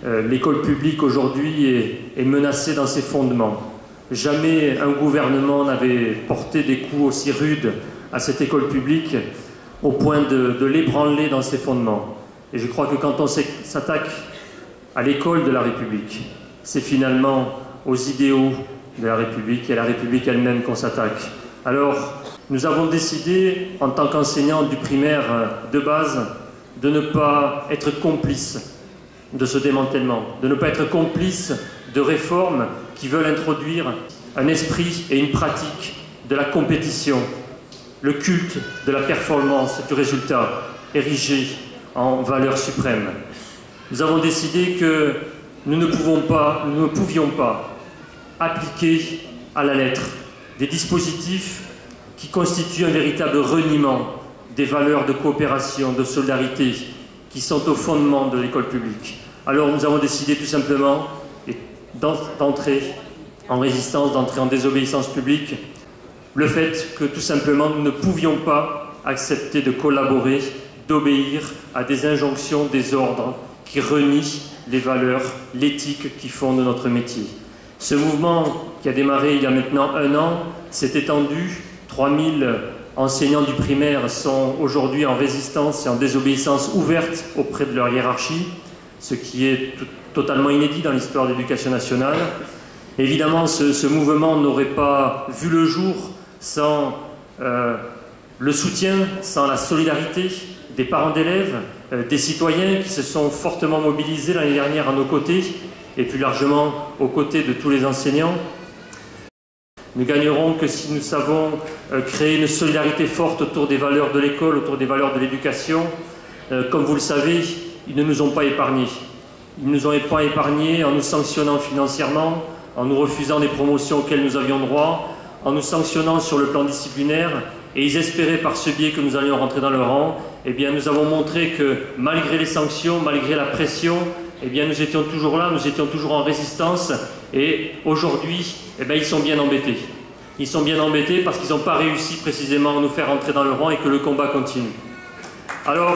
l'école publique aujourd'hui est menacée dans ses fondements. Jamais un gouvernement n'avait porté des coups aussi rudes à cette école publique au point de l'ébranler dans ses fondements. Et je crois que quand on s'attaque à l'école de la République, c'est finalement aux idéaux de la République et à la République elle-même qu'on s'attaque. Alors, nous avons décidé, en tant qu'enseignants du primaire de base, de ne pas être complices de ce démantèlement, de ne pas être complices de réformes qui veulent introduire un esprit et une pratique de la compétition, le culte de la performance, du résultat, érigé en valeur suprême. Nous avons décidé que nous ne pouvions pas appliquer à la lettre des dispositifs qui constituent un véritable reniement des valeurs de coopération, de solidarité qui sont au fondement de l'école publique. Alors nous avons décidé tout simplement d'entrer en résistance, d'entrer en désobéissance publique, le fait que tout simplement nous ne pouvions pas accepter de collaborer, d'obéir à des injonctions, des ordres qui renient les valeurs, l'éthique qui fonde notre métier. Ce mouvement qui a démarré il y a maintenant 1 an s'est étendu. 3000 enseignants du primaire sont aujourd'hui en résistance et en désobéissance ouverte auprès de leur hiérarchie, ce qui est totalement inédit dans l'histoire de l'éducation nationale. Évidemment, ce mouvement n'aurait pas vu le jour sans le soutien, sans la solidarité des parents d'élèves, des citoyens qui se sont fortement mobilisés l'année dernière à nos côtés et plus largement aux côtés de tous les enseignants. Nous gagnerons que si nous savons créer une solidarité forte autour des valeurs de l'école, autour des valeurs de l'éducation. Comme vous le savez, ils ne nous ont pas épargnés. Ils ne nous ont pas épargnés en nous sanctionnant financièrement, en nous refusant des promotions auxquelles nous avions droit, en nous sanctionnant sur le plan disciplinaire, et ils espéraient par ce biais que nous allions rentrer dans le rang. Eh bien, nous avons montré que malgré les sanctions, malgré la pression, eh bien, nous étions toujours là, nous étions toujours en résistance, et aujourd'hui, eh bien, ils sont bien embêtés. Ils sont bien embêtés parce qu'ils n'ont pas réussi précisément à nous faire entrer dans le rang et que le combat continue. Alors,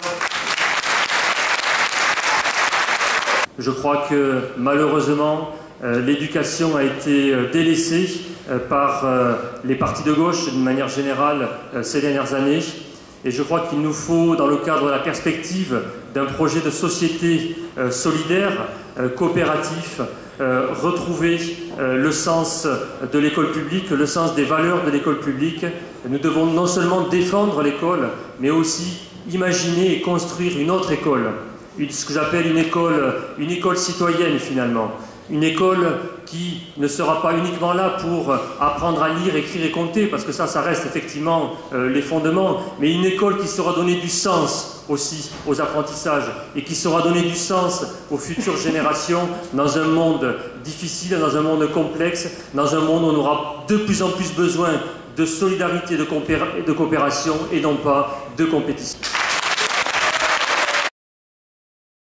je crois que malheureusement, l'éducation a été délaissée par les partis de gauche d'une manière générale ces dernières années. Et je crois qu'il nous faut, dans le cadre de la perspective d'un projet de société solidaire, coopératif, retrouver le sens de l'école publique, le sens des valeurs de l'école publique. Nous devons non seulement défendre l'école, mais aussi imaginer et construire une autre école, ce que j'appelle une école citoyenne finalement. Une école qui ne sera pas uniquement là pour apprendre à lire, écrire et compter, parce que ça reste effectivement les fondements, mais une école qui saura donner du sens aussi aux apprentissages et qui saura donner du sens aux futures générations dans un monde difficile, dans un monde complexe, dans un monde où on aura de plus en plus besoin de solidarité, de coopération et non pas de compétition.